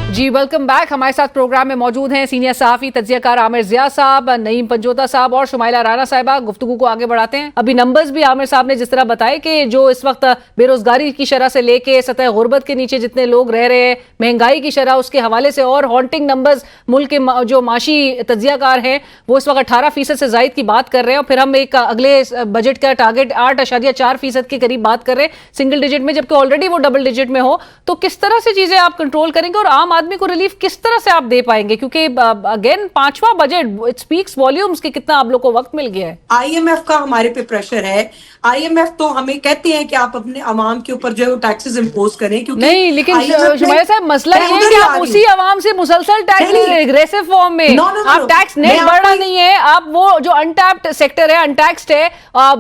जी welcome back. हमारे साथ programme में मौजूद हैं सीनियर सहाफ़ी तज्ज़ियाकार आमिर ज़िया साहब, नईम पंजोता साहब और शुमाइला राना साहिबा। गुफ्तगू को आगे बढ़ाते हैं। अभी नंबर्स भी आमिर साहब ने जिस तरह बताए कि जो इस वक्त बेरोजगारी की शरह से लेके सतह गुर्बत के नीचे जितने लोग रह रहे हैं, महंगाई की शरह, उसके हवाले से और हॉन्टिंग नंबर्स मुल्क के जो माशी तज्ज़ियाकार हैं वो इस वक्त 18% से ज़ायद की बात कर रहे हैं। और फिर हम एक अगले बजट का टारगेट 8.4% के करीब बात कर रहे हैं, सिंगल डिजिट में, जबकि ऑलरेडी वो डबल डिजिट में हो। तो किस तरह से चीजें आप कंट्रोल करेंगे और आम आदमी को रिलीफ किस तरह से आप दे पाएंगे? क्योंकि अगेन पांचवा बजट, इट स्पीक्स वॉल्यूम्स कि कितना आप लोग को वक्त मिल गया है। IMF का हमारे पे प्रेशर है। IMF तो हमें कहते हैं कि आप अपने अवाम के ऊपर जो है वो टैक्सेस इम्पोज करें, क्योंकि नहीं, लेकिन शुमाइला साहब मसला ये है कि आप उसी अवाम से मुसलसल टैक्स ले रहे हैं एग्रेसिव फॉर्म में। आप टैक्स नेट बढ़ रहा नहीं है, आप वो जो अनटैप्ड सेक्टर है, अनटैक्सड है,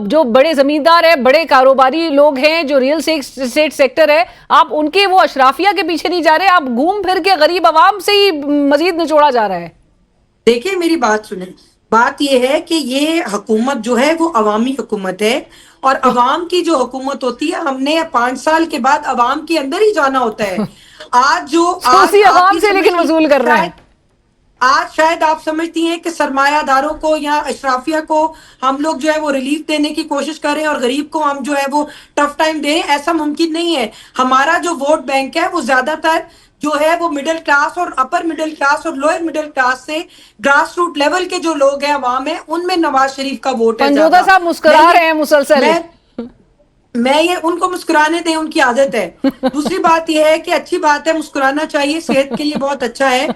जो बड़े जमींदार है, बड़े कारोबारी लोग हैं, जो रियल एस्टेट सेक्टर है, आप उनके वो अशराफिया के पीछे नहीं जा रहे, आप घूम फिर के गरीब अवाम से ही मजीद निचोड़ा जा रहा है। देखिए मेरी बात सुने, बात यह है कि ये हुकूमत जो है वो अवामी हुकूमत है, और अवाम की जो हुकूमत होती है, हमने 5 साल के बाद अवाम के अंदर ही जाना होता है। आज जो अवाम से लेकिन वसूल कर रहा है, आज शायद आप समझती हैं कि सरमायादारों को या अशराफिया को हम लोग जो है वो रिलीफ देने की कोशिश करें और गरीब को हम जो है वो टफ टाइम दें, ऐसा मुमकिन नहीं है। हमारा जो वोट बैंक है वो ज्यादातर जो है वो मिडिल क्लास और अपर मिडिल क्लास और लोअर मिडिल क्लास से ग्रास रूट लेवल के जो लोग हैं, अवाम है, उनमें नवाज शरीफ का वोट है। पंजोता साहब मुस्कुरा रहे हैं मुसलसल। मैं ये उनको मुस्कुराने दें, उनकी आदत है। दूसरी बात यह है कि अच्छी बात है, मुस्कुराना चाहिए, सेहत के लिए बहुत अच्छा है।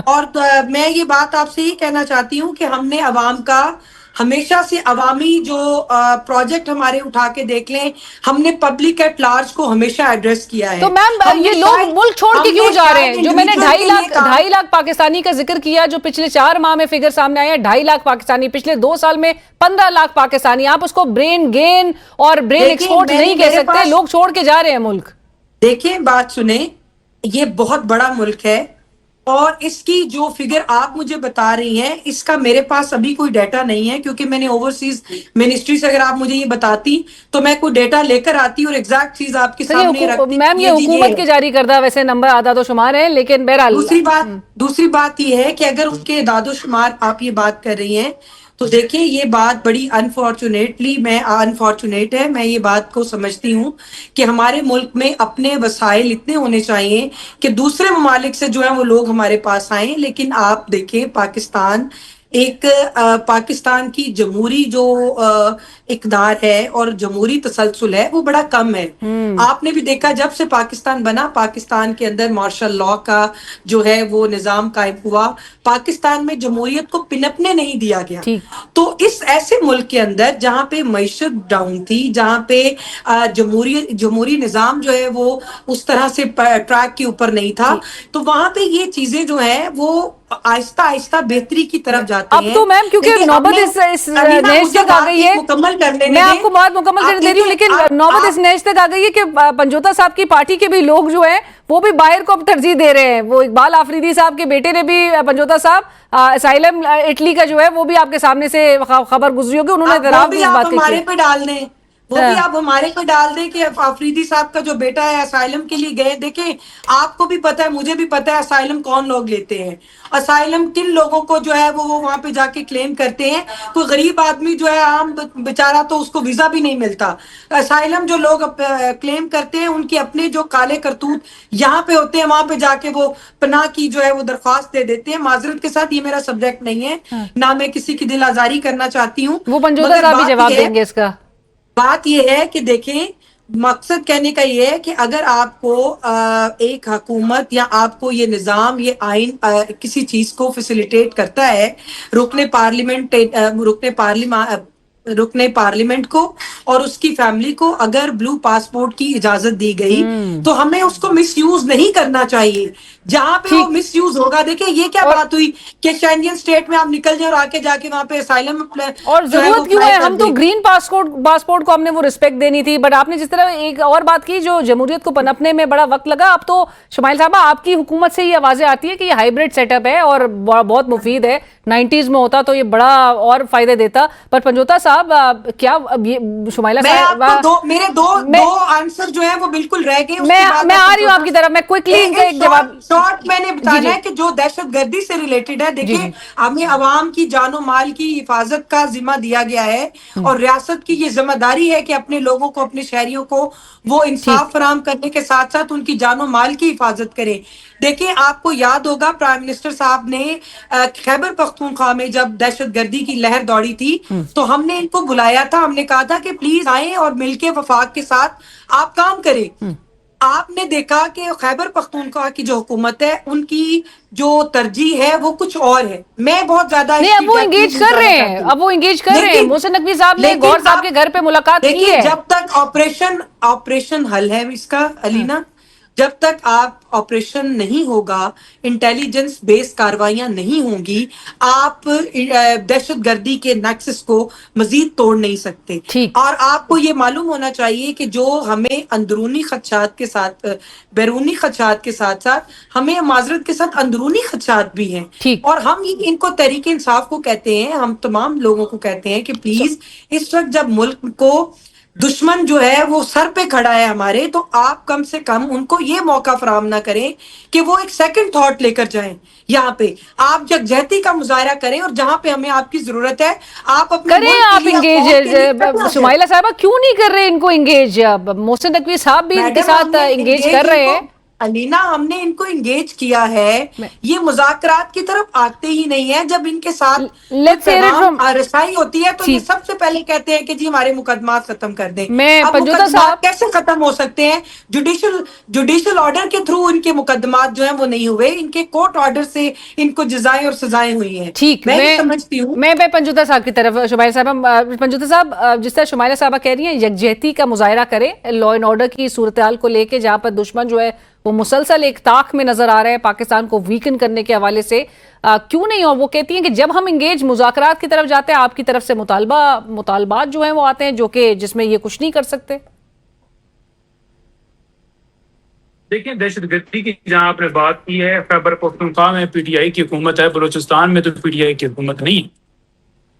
और मैं ये बात आपसे ही कहना चाहती हूँ कि हमने अवाम का हमेशा से अवामी जो प्रोजेक्ट हमारे उठा के देख लें, हमने पब्लिक एट लार्ज को हमेशा एड्रेस किया है। तो मैम ये लोग मुल्क छोड़ के क्यों जा रहे हैं? जो मैंने 2.5 लाख पाकिस्तानी का जिक्र किया, जो पिछले 4 माह में फिगर सामने आया है, 2.5 लाख पाकिस्तानी, पिछले 2 साल में 15 लाख पाकिस्तानी। आप उसको ब्रेन गेन और ब्रेन एक्सपोर्ट नहीं कह सकते, लोग छोड़ के जा रहे हैं मुल्क। देखिए बात सुने, ये बहुत बड़ा मुल्क है और इसकी जो फिगर आप मुझे बता रही हैं, इसका मेरे पास अभी कोई डाटा नहीं है, क्योंकि मैंने ओवरसीज मिनिस्ट्री से अगर आप मुझे ये बताती तो मैं कोई डाटा लेकर आती और एग्जैक्ट चीज आपके सामने रखती। मैम ये हुकूमत के जारी करदा वैसे नंबर आधा तो शुमार है, लेकिन बहरहाल दूसरी बात ये है कि अगर उसके दादोशुमार आप ये बात कर रही हैं तो देखिए ये बात बड़ी अनफॉर्चुनेट है। मैं ये बात को समझती हूँ कि हमारे मुल्क में अपने वसाइल इतने होने चाहिए कि दूसरे ममालिक से जो है वो लोग हमारे पास आए, लेकिन आप देखिए पाकिस्तान की जमहूरी जो इक़दार है और जमहूरी तसलसल है वो बड़ा कम है। आपने भी देखा जब से पाकिस्तान बना, पाकिस्तान के अंदर मार्शल लॉ का जो है वो निज़ाम कायम हुआ, पाकिस्तान में जमहूरियत को पिनपने नहीं दिया गया। तो इस ऐसे मुल्क के अंदर जहाँ पे मईशत डाउन थी, जहाँ पे जमहूरी निज़ाम जो है वो उस तरह से ट्रैक के ऊपर नहीं था, तो वहां पे ये चीजें जो है वो आहिस्ता आहिस्ता बेहतरी की तरफ जाती हैं। अब तो मैम क्योंकि नौबत इस नेश तक आ गई है, मैं आपको बात मुकम्मल कर दे रही हूँ, लेकिन नौबत इस नेश तक आ गई है कि पंजोता साहब की पार्टी के भी लोग जो है वो भी बाहर को अब तरजीह दे रहे हैं। वो इकबाल आफरीदी साहब के बेटे ने भी, पंजोता साहब असाइलम इटली का जो है वो भी आपके सामने से खबर गुजरी होगी, उन्होंने वो भी आप हमारे पे डाल दें कि आफरीदी साहब का जो बेटा है असाइलम के लिए गए। देखें आपको भी पता है, मुझे भी पता है असाइलम कौन लोग लेते हैं, असाइलम किन लोगों को जो है वो वहां पे जाके क्लेम करते हैं। कोई गरीब आदमी जो है आम बेचारा तो उसको वीजा भी नहीं मिलता। असाइलम जो लोग क्लेम करते हैं उनके अपने जो काले करतूत यहाँ पे होते हैं, वहां पे जाके वो पनाह की जो है वो दरख्वास्त दे देते हैं। माजरत के साथ ये मेरा सब्जेक्ट नहीं है, ना मैं किसी की दिल आजारी करना चाहती हूँ, वो पंजोता साहब भी जवाब देंगे इसका। बात यह है कि देखें, मकसद कहने का ये है कि अगर आपको एक हुकूमत या आपको ये निज़ाम, ये आइन किसी चीज को फैसिलिटेट करता है, रुकने पार्लियामेंट को और उसकी फैमिली को अगर ब्लू पासपोर्ट की इजाजत दी गई तो हमें उसको मिसयूज नहीं करना चाहिए। जहां पे वो मिसयूज होगा, देखिए ये क्या बात हुई कि शेंजन स्टेट में आप निकल जाए और आके जाके वहां पे असाइलम और जरूरत क्यों है? हम तो ग्रीन पासपोर्ट को हमने वो रिस्पेक्ट देनी थी। बट आपने जिस तरह एक और बात की, जो जमहूरियत को पनपने में बड़ा वक्त लगा, अब तो शुमाइल साहबा आपकी हुकूमत से ये आवाजें आती है कि ये हाइब्रिड सेटअप है और बहुत मुफीद है। 90s में होता तो ये बड़ा और फायदे देता। पर पंजोता साहब क्या ये शुमाइला साहब मेरे दो आंसर जो है वो बिल्कुल रह गए। मैं आ रही हूँ आपकी तरफ, मैं क्विकली इनका एक जवाब शॉर्ट मैंने बताना है कि जो दहशत गर्दी से रिलेटेड है, देखिए हमें अवाम की जानो माल की हिफाजत का जिम्मा दिया गया है और रियासत की ये जिम्मेदारी है कि अपने लोगों को, अपने शहरियों को वो इंसाफ फराहम करने के साथ साथ उनकी जानो माल की हिफाजत करे। देखिए आपको याद होगा प्राइम मिनिस्टर साहब ने खैबर पख्तूनख्वा में जब दहशत गर्दी की लहर दौड़ी थी तो हमने इनको बुलाया था, हमने कहा था कि प्लीज आए और मिलके वफाक के साथ आप काम करें। आपने देखा कि खैबर पख्तूनख्वा की जो हुकूमत है उनकी जो तरजीह है वो कुछ और है। मैं बहुत ज्यादा नहीं, अब वो इंगेज कर रहे हैं, अब वो इंगेज कर रहे हैं। मोहसिन नकवी साहब ने गौहर साहब के घर पे मुलाकात की है। जब तक ऑपरेशन हल है इसका अलीना, जब तक आप ऑपरेशन नहीं होगा, इंटेलिजेंस बेस्ड कार्रवाइयां नहीं होंगी, आप दहशत गर्दी के नेक्सस को मजीद तोड़ नहीं सकते। और आपको ये मालूम होना चाहिए कि जो हमें अंदरूनी खदशात के साथ, बैरूनी खदशात के साथ साथ हमें माजरत के साथ अंदरूनी खदशात भी हैं। और हम इनको तहरीक इंसाफ को कहते हैं, हम तमाम लोगों को कहते हैं कि प्लीज इस वक्त जब मुल्क को दुश्मन जो है वो सर पे खड़ा है हमारे, तो आप कम से कम उनको ये मौका फराहम ना करें कि वो एक सेकंड थॉट लेकर जाएं। यहाँ पे आप यकजहती का मुजाहरा करें और जहाँ पे हमें आपकी जरूरत है आप अपने करें, आप इंगेज। शुमाइला साहबा क्यों नहीं कर रहे इनको इंगेज? मोहसिन नकवी साहब भी इनके साथ इंगेज कर रहे हैं। अलीना, हमने इनको इंगेज किया है, ये मुज़ाकरात की तरफ आते ही नहीं है। जब इनके साथ रसाई होती है तो ये सबसे पहले कहते हैं कि जी हमारे मुकदमा खत्म कर दें। अब पंजोता साहब कैसे खत्म हो सकते हैं? जुडिशियल ऑर्डर के थ्रू इनके मुकदमात जो है वो नहीं हुए, इनके कोर्ट ऑर्डर से इनको जजाएं और सजाएं हुई हैं। ठीक, मैं समझती हूँ। मैं पंजोता साहब की तरफ, शुमाइला साहब, पंजोता साहब जिस तरह शुमाइला साहबा कह रही हैं यकजहती का मुजाहरा करें लॉ एंड ऑर्डर की सूरत हाल को लेके, जहाँ पर दुश्मन जो है वो मुसलसल एक ताक में नजर आ रहे हैं पाकिस्तान को वीकन करने के हवाले से, क्यों नहीं? और वो कहती हैं कि जब हम इंगेज मुज़ाकरात की तरफ जाते हैं आपकी तरफ से मुतालबात जो हैं वो आते हैं जो कि जिसमें ये कुछ नहीं कर सकते। देखिए, दहशतगर्दी की जहां आपने बात की है, खैबर पख्तूनख्वा में पीटीआई की हुकूमत है, बलूचिस्तान में तो पीटीआई की हुकूमत नहीं है,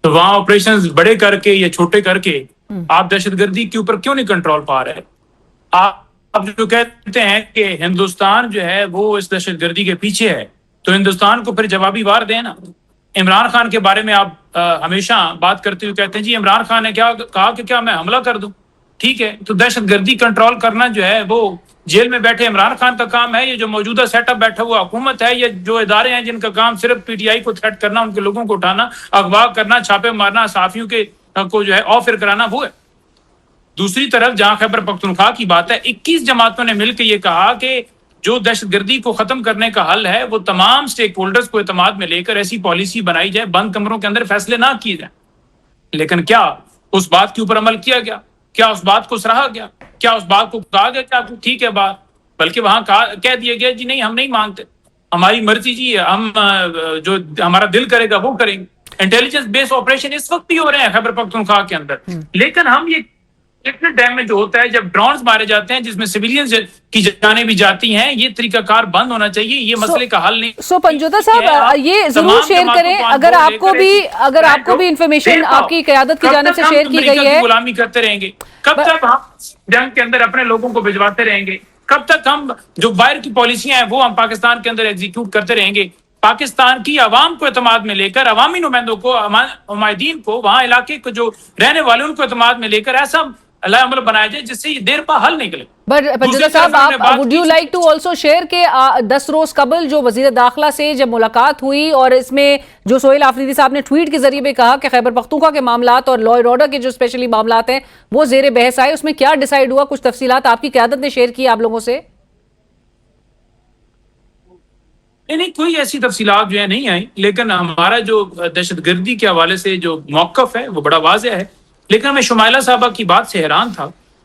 तो वहां ऑपरेशंस बड़े करके या छोटे करके आप दहशतगर्दी के ऊपर क्यों नहीं कंट्रोल पा रहे? आप जो कहते हैं कि हिंदुस्तान जो है वो इस दहशतगर्दी के पीछे है, तो हिंदुस्तान को फिर जवाबी वार देना। इमरान खान के बारे में आप हमेशा बात करते हुए कहते हैं जी इमरान खान ने क्या कहा कि क्या मैं हमला कर दूं? ठीक है, तो दहशतगर्दी कंट्रोल करना जो है वो जेल में बैठे इमरान खान का काम है? ये जो मौजूदा सेटअप बैठा हुआ हुकूमत है, ये जो इदारे हैं जिनका काम सिर्फ पीटीआई को थ्रेट करना, उनके लोगों को उठाना, अगवा करना, छापे मारना, सहाफियों के को जो है ऑफर कराना, वो है। दूसरी तरफ जहां खैबर पख्तूनख्वा की बात है, 21 जमातों ने मिलकर ये कहा कि जो दहशतगर्दी को खत्म करने का हल है वो तमाम स्टेक होल्डर्स को एतमाद में लेकर ऐसी पॉलिसी बनाई जाए, बंद कमरों के अंदर फैसले ना किए जाए। लेकिन क्या उस बात के ऊपर अमल किया गया? क्या उस बात को सराहा गया? क्या उस बात को कहा गया क्या ठीक है बात? बल्कि वहां कह दिया गया जी नहीं, हम नहीं मांगते, हमारी मर्जी जी, हम जो हमारा दिल करेगा वो करेंगे। इंटेलिजेंस बेस्ड ऑपरेशन इस वक्त भी हो रहे हैं खैबर पख्तूनख्वा के अंदर, लेकिन हम ये इतने डैमेज होता है जब ड्रोन्स मारे जाते हैं जिसमें सिविलियंस की जानें भी जाती हैं, ये तरीकाकार बंद होना चाहिए, ये मसले का हल नहीं। पंजोता साहब ये जरूर शेयर करें, अगर आपको भी इंफॉर्मेशन आपकी क़यादत की जानिब से शेयर की गई है। गुलामी करते रहेंगे? कब तक हम जंग के अंदर अपने लोगों को भिजवाते रहेंगे? कब तक हम जो बाहर की पॉलिसियां हैं वो हम पाकिस्तान के अंदर एग्जीक्यूट करते रहेंगे? पाकिस्तान की आवाम को एतमाद में लेकर, अवामी नुमाइंदों को, उमायदीन को, वहां इलाके को जो रहने वाले उनको एतमाद में लेकर ऐसा अमल बनाया जाए जिससे ये देर पा हल निकले। पंजोता साहब, आप would you like to also share के 10 रोज कबल जो वजीर दाखिला से जब मुलाकात हुई और इसमें जो सोहेल आफरीदी साहब ने ट्वीट के जरिए भी कहा कि खैबर पख्तूनख्वा के मामलात और लॉ एंड ऑर्डर के जो स्पेशली मामलात हैं वो जेर बहस आए, उसमें क्या डिसाइड हुआ? कुछ तफसीलात आपकी क़यादत ने शेयर की आप लोगों से? नहीं, कोई ऐसी तफसीलात जो है नहीं आई, लेकिन हमारा जो दहशतगर्दी के हवाले से जो मौक़िफ़ है वो बड़ा वाज़ेह है। लेकिन मैं शुमाइला साहबा की बात से हैरान था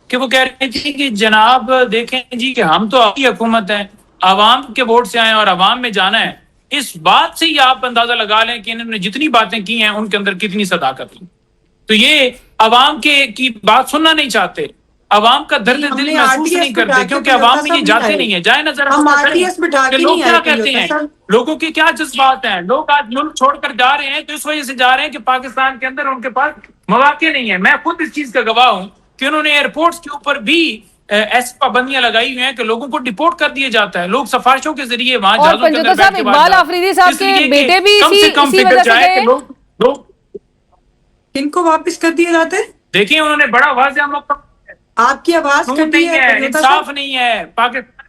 कि वो कह रही थी कि जनाब देखें जी कि हम तो आपकी हुकूमत है, आवाम के वोट से आए और आवाम में जाना है। इस बात से ही आप अंदाजा लगा लें कि इन्होंने जितनी बातें की हैं उनके अंदर कितनी सदाकत थी। तो ये आवाम की बात सुनना नहीं चाहते, आवाम का दर्द दिल महसूस नहीं करते, क्योंकि आवाम में ये जाते नहीं है। जाए नजर लोग क्या कहते हैं, लोगों के क्या जज्बात हैं। लोग आज मुल्क छोड़कर जा रहे हैं तो इस वजह से जा रहे हैं कि पाकिस्तान के अंदर उनके पास मौके नहीं है। मैं खुद इस चीज का गवाह हूं कि उन्होंने एयरपोर्ट्स के ऊपर भी ایسی پابندیاں لگائی ہوئی ہیں کہ لوگوں کو ڈپورٹ کر دیا جاتا ہے, لوگ سفارشوں کے ذریعے وہاں اور جہازوں کے پنجوتا اندر صاحب بیٹھ کے اقبال آفریدی صاحب کے بیٹے بھی کم سے کم اسی فکر وجہ سے جائے گئے کہ لوگ کن کو واپس کر دیا جاتا ہے؟ دیکھیں انہوں نے بڑا واضح موقع, آپ کی آواز کٹی ہے انصاف نہیں ہے, پاکستان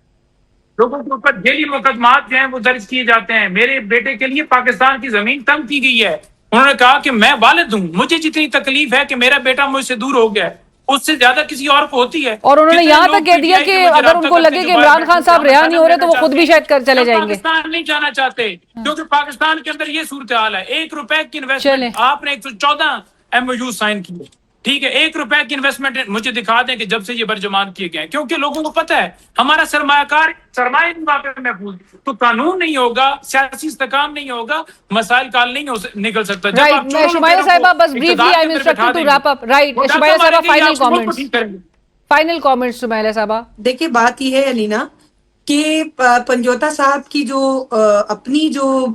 لوگوں کے اوپر جیلی مقدمات جو ہیں وہ درج کیے جاتے ہیں. میرے بیٹے کے لیے پاکستان کی زمین تنگ کی گئی ہے. انہوں نے کہا کہ میں والد ہوں, مجھے جتنی تکلیف ہے کہ میرا بیٹا مجھ سے دور ہو گیا ہے اس سے زیادہ کسی اور کو ہوتی ہے. اور انہوں نے یہاں تک کہہ دیا کہ اگر ان کو لگے کہ عمران خان صاحب رہا نہیں ہو رہے تو وہ خود بھی شاید کر چلے جائیں گے. پاکستان نہیں جانا چاہتے کیونکہ پاکستان کے اندر یہ صورتحال ہے. 1 روپے کی انویسٹمنٹ آپ نے 114 MOU سائن کیے, ٹھیک ہے, 1 روپے کی انویسٹمنٹ مجھے دکھا دیں کہ جب سے یہ برجمان کیے گئے ہیں, کیونکہ لوگوں کو پتہ ہے ہمارا سرمایہ کار سرمایہ نہیں وہاں پہ محفوظ, تو قانون نہیں ہوگا, سیاسی استحکام نہیں ہوگا, مسائل کا حل نہیں نکل سکتا. رائٹ, شمائلہ صاحبہ بس briefly I am instructed to wrap up. Right, Shumaila sahiba final comments, final comments Shumaila sahiba. دیکھیں بات یہ ہے علینا کہ پنجوتا صاحب کی جو اپنی جو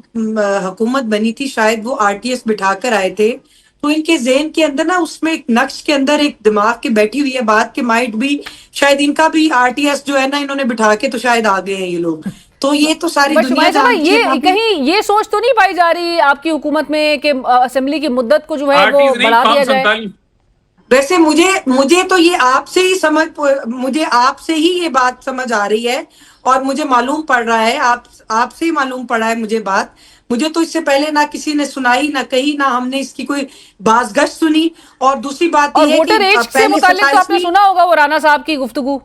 حکومت بنی تھی شاید وہ RTS بٹھا کر آئے تھے, تو ان کے ذہن کے اندر نا اس میں ایک نقش کے اندر ایک دماغ کے بیٹھی ہوئی ہے بات کہ مائٹ بھی شاید ان کا بھی RTS جو ہے نا انہوں نے بٹھا کے تو شاید آ گئے ہیں یہ لوگ. تو یہ تو ساری دنیا جانتی ہے. یہ کہیں یہ سوچ تو نہیں پائی جا رہی آپ کی حکومت میں کہ اسمبلی کی مدت کو جو ہے وہ بڑھا دیا جائے؟ ویسے مجھے تو یہ مجھے آپ سے ہی یہ بات سمجھ آ رہی ہے اور مجھے معلوم پڑ رہا ہے, آپ سے ہی معلوم پڑا ہے مجھے بات. مجھے تو اس سے پہلے نہ کسی نے سنائی نہ کہیں, نہ ہم نے اس کی کوئی باز گشت سنی. اور دوسری بات یہ ہے کہ ووٹر ایج سے متعلق تو آپ نے سنا ہوگا وہ رانا صاحب کی گفتگو.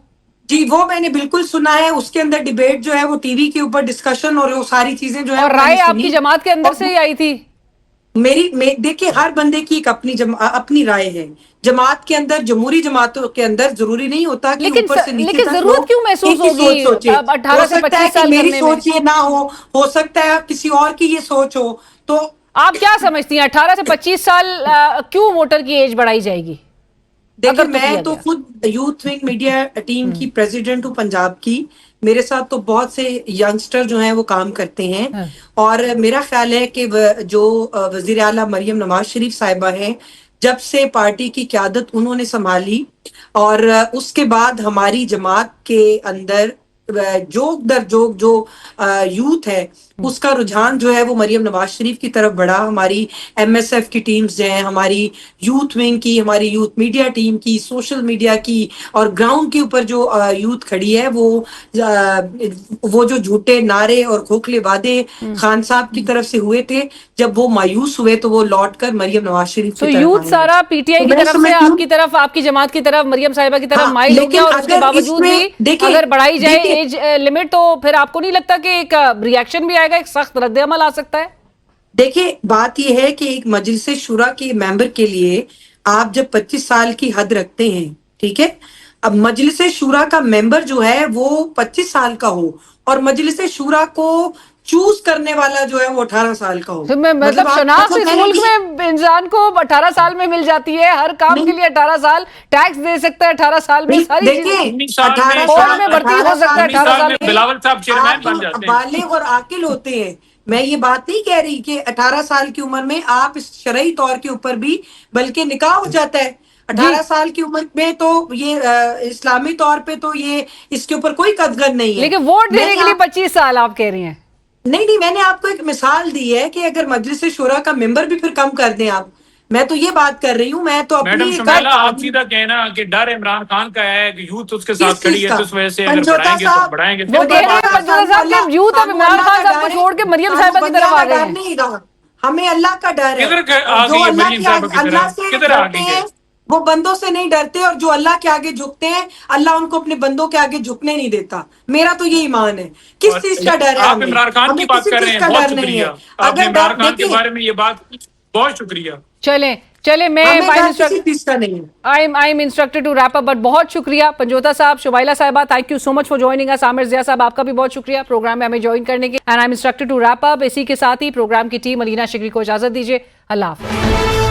جی وہ میں نے بالکل سنا ہے, اس کے اندر ڈیبیٹ جو ہے وہ ٹی وی کے اوپر ڈسکشن اور وہ ساری چیزیں جو ہے اور رائے آپ کی جماعت کے اندر سے ہی آئی تھی. دیکھیں ہر بندے کی ایک اپنی رائے ہے. جماعت کے اندر, جمہوری جماعتوں کے اندر ضروری نہیں ہوتا کہ اوپر سے نیچے لیکن ضرورت کیوں محسوس ہوگی 18 سے 25 سال میری سوچ یہ نہ ہو سکتا ہے کسی اور کی یہ سوچ ہو. تو آپ کیا سمجھتی ہیں 18 سے 25 سال کیوں ووٹر کی ایج بڑھائی جائے گی؟ دیکھیں میں تو خود یوتھ ونگ میڈیا ٹیم کی پریزیڈنٹ ہوں پنجاب کی. میرے ساتھ تو بہت سے ینگسٹر جو ہیں وہ کام کرتے ہیں, اور میرا خیال ہے کہ جو وزیر اعلیٰ مریم نواز شریف صاحبہ ہیں, جب سے پارٹی کی قیادت انہوں نے سنبھالی اور اس کے بعد ہماری جماعت کے اندر جو یوتھ ہے اس کا رجحان جو ہے وہ مریم نواز شریف کی طرف بڑھا. ہماری MSF کی ٹیمز ہیں, ہماری یوتھ ونگ کی, ہماری یوتھ میڈیا ٹیم کی, سوشل میڈیا کی, اور گراؤنڈ کے اوپر جو یوتھ کھڑی ہے وہ جو جھوٹے نعرے اور کھوکھلے وعدے خان صاحب کی طرف سے ہوئے تھے, جب وہ مایوس ہوئے تو وہ لوٹ کر مریم نواز شریف کی طرف. تو یوتھ سارا PTI کی طرف سے آپ کی طرف, آپ کی جماعت کی طرف, مریم صاحبہ کی طرف مائل ہو گیا, اور اس کے باوجود بھی اگر بڑھائی جائے ایج لمٹ تو پھر آپ کو نہیں لگتا کہ ایک ری ایکشن بھی آئے گا, ایک سخت رد عمل آ سکتا ہے؟ دیکھیں بات یہ ہے کہ ایک مجلس شورا کے ممبر کے لیے آپ جب 25 سال کی حد رکھتے ہیں, ٹھیک ہے, اب مجلس شورا کا ممبر جو ہے وہ 25 سال کا ہو اور مجلس شورا کو چوز کرنے والا جو ہے وہ 18 سال کا ہو. مطلب شناخت اس ملک میں انسان کو 18 سال میں مل جاتی ہے, ہر کام کے لیے 18 سال, ٹیکس دے سکتا ہے 18 سال میں, ساری چیزیں 18 فوج میں بھرتی ہو سکتا ہے 18 سال میں. بلاول صاحب چیئرمین بن جاتے ہیں. بالغ اور عاقل ہوتے ہیں. میں یہ بات نہیں کہہ رہی کہ 18 سال کی عمر میں آپ شرعی طور کے اوپر بھی بلکہ نکاح ہو جاتا ہے. 18 سال کی عمر میں تو یہ اسلامی طور پہ تو یہ اس کے اوپر کوئی قدغن نہیں ہے. لیکن ووٹ دینے کے لیے 25 سال آپ کہہ رہی ہیں؟ نہیں, میں نے آپ کو ایک مثال دی ہے کہ اگر مجلس شورا کا ممبر بھی پھر کم کر دیں آپ, میں تو یہ بات کر رہی ہوں. میں تو میڈم شمائلہ آپ سیدھا کہنا کہ ڈر عمران خان کا ہے کہ یوتھ اس کے ساتھ کھڑی ہے, تو اس وجہ سے اگر بڑھائیں گے تو بڑھائیں گے. وہ کہہ رہے ہیں پنجوتا صاحب کہ یوتھ اب عمران خان صاحب کو چھوڑ کے مریم صاحبہ کی طرف آ گئے ہیں. ہمیں اللہ کا ڈر ہے. جو اللہ سے ڈرتے ہیں وہ بندوں سے نہیں ڈرتے, اور جو اللہ کے آگے جھکتے ہیں اللہ ان کو اپنے بندوں کے آگے جھکنے نہیں دیتا. میرا تو یہ ایمان ہے. کس چیز کا ڈر ہے؟ آپ عمران خان کی بات کر رہے ہیں, بہت شکریہ. آپ نے عمران خان کے بارے میں یہ بات کی, بہت شکریہ. چلیں میں I am instructed to wrap up, but بہت شکریہ Panjota sahib, Shumaila sahiba, thank you so much for joining us. Aamir Zia sahib آپ کا بھی بہت شکریہ پروگرام میں ہمیں جوائن کرنے کے. And I am instructed to wrap up. اسی کے ساتھ ہی پروگرام کی ٹیم علینا شکری کو اجازت دیجیے. اللہ حافظ.